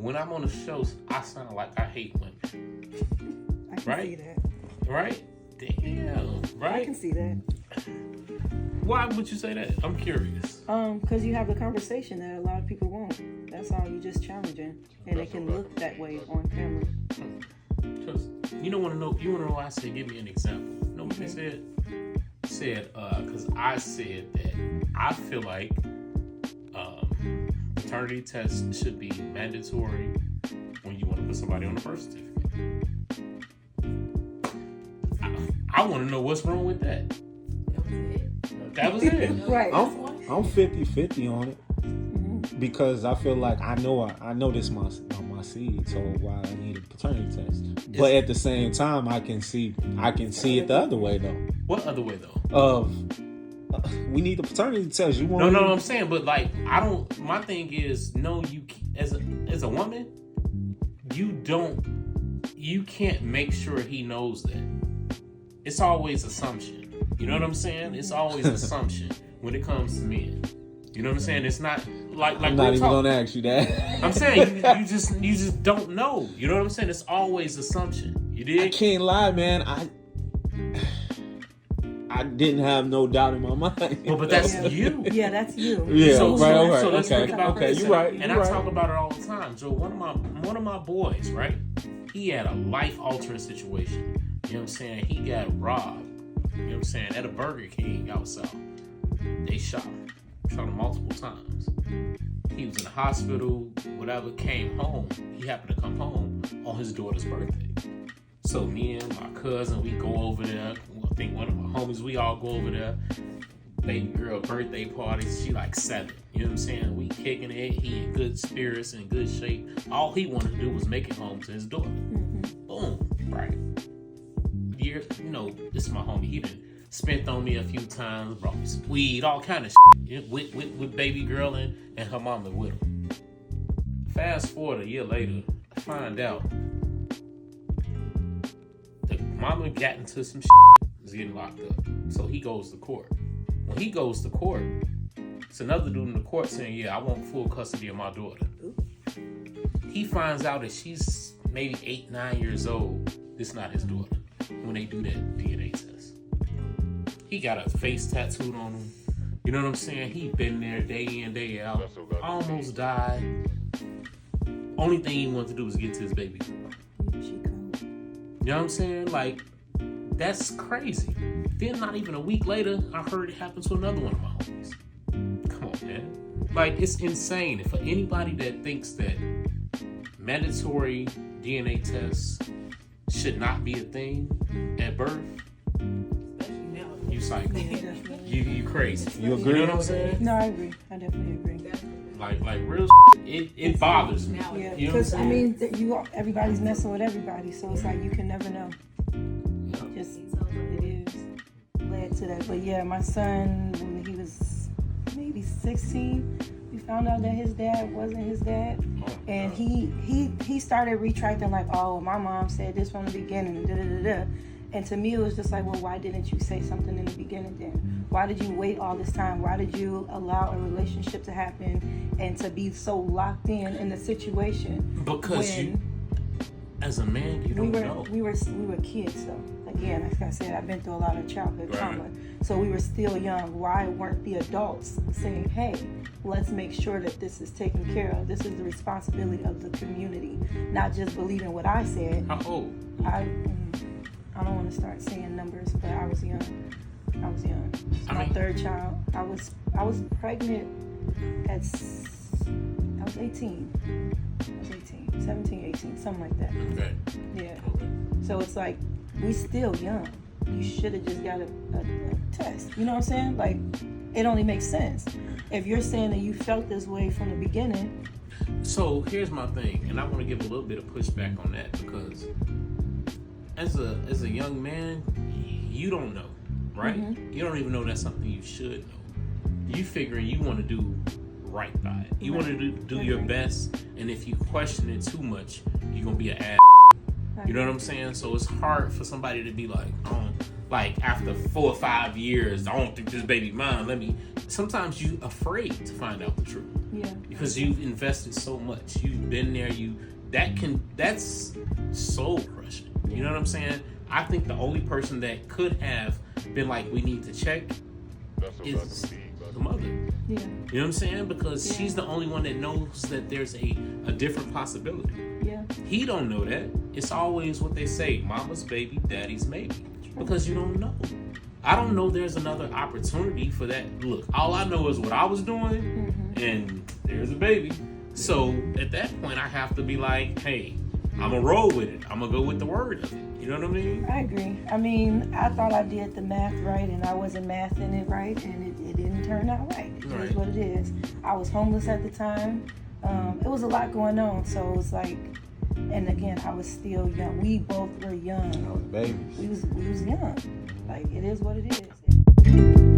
when I'm on the show, I sound like I hate women. I can see that. Right? Damn. Right? I can see that. Why would you say that? I'm curious. Because you have a conversation that a lot of people won't. That's all. You just challenging, and it can look that way on camera. Because you don't want to know. You want to know why I said, give me an example. You know what they said? Because I said that I feel like paternity tests should be mandatory when you want to put somebody on the birth certificate. I want to know what's wrong with that. That was it. Right. I'm 50-50 on it because I feel like I know this my seed, so why I need a paternity test. But at the same time, I can see it the other way though. What other way though? We need the paternity test. You want? No, I'm saying, but like I don't. My thing is, no, you as a woman, you can't make sure he knows that. It's always assumption. You know what I'm saying? It's always assumption when it comes to men. You know what I'm saying? It's not like I'm not even gonna ask you that. I'm saying you just don't know. You know what I'm saying? It's always assumption. You did? I can't lie, man. I didn't have no doubt in my mind. Well, but that's you. Yeah, that's you. Yeah, So let's okay, think about okay. this. You're right. And I talk about it all the time. Joe, one of my boys, right? He had a life-altering situation. You know what I'm saying? He got robbed. You know what I'm saying? At a Burger King out south. They shot him. Shot him multiple times. He was in the hospital, whatever, came home. He happened to come home on his daughter's birthday. So me and my cousin, we go over there. I think one of my homies, we all go over there. Baby girl birthday party. She like 7. You know what I'm saying? We kicking it. He in good spirits, in good shape. All he wanted to do was make it home to his daughter. Mm-hmm. Boom. Right. You know, this is my homie. He done spent on me a few times, brought me some weed, all kind of shit with baby girl and her mama with him. Fast forward a year later, I find out the mama got into some shit, was getting locked up. So he goes to court. When he goes to court, it's another dude in the court saying, yeah, I want full custody of my daughter. He finds out that she's maybe 8, 9 years old. This is not his daughter. When they do that DNA test, he got a face tattooed on him. You know what I'm saying? He been there day in, day out. Almost died. Only thing he wanted to do was get to his baby girl. You know what I'm saying? Like, that's crazy. Then not even a week later, I heard it happen to another one of my homies. Come on, man. Like, it's insane. For anybody that thinks that mandatory DNA tests should not be a thing at birth, you psycho. Yeah, you crazy. You agree? You know what I'm saying? No, I agree. I definitely agree. Like real it bothers me. Yeah, you know because I mean, everybody's messing with everybody, so it's like you can never know. Yeah. Just it is led to that. But yeah, my son, when he was maybe 16, we found out that his dad wasn't his dad, and he started retracting like, oh, my mom said this from the beginning, and da da da da. And to me, it was just like, well, why didn't you say something in the beginning then? Why did you wait all this time? Why did you allow a relationship to happen and to be so locked in the situation? Because you, as a man, you don't know. We were kids, though. Again, like I said, I've been through a lot of childhood trauma. So we were still young. Why weren't the adults saying, hey, let's make sure that this is taken care of. This is the responsibility of the community, not just believing what I said. How old? I don't want to start saying numbers, but I was young. My third child. I was pregnant at I was 18. 17, 18, something like that. Okay. Yeah. So it's like, we still young. You should have just got a test. You know what I'm saying? Like, it only makes sense. If you're saying that you felt this way from the beginning. So here's my thing, and I want to give a little bit of pushback on that, because as a young man, you don't know, right? Mm-hmm. You don't even know that's something you should know. You figuring you want to do right by it. You want to do your best, and if you question it too much, you're gonna be an ass. You know what I'm saying? So it's hard for somebody to be like, like after 4 or 5 years, I don't think this baby mine. Sometimes you afraid to find out the truth. Yeah. Yeah. Because you've invested so much. You've been there. That's soul crushing. You know what I'm saying? I think the only person that could have been like, we need to check is the mother. Yeah. You know what I'm saying? Because she's the only one that knows that there's a different possibility. Yeah. He don't know that. It's always what they say, mama's baby, daddy's maybe. Because you don't know. I don't know there's another opportunity for that. Look, all I know is what I was doing, and there's a baby. So at that point, I have to be like, hey, I'm going to roll with it. I'm going to go with the word of it. You know what I mean? I agree. I mean, I thought I did the math right, and I wasn't mathing it right, and it didn't turn out right. It is what it is. I was homeless at the time. It was a lot going on, so it was like, and again, I was still young. We both were young. I was babies. We was young. Like, it is what it is.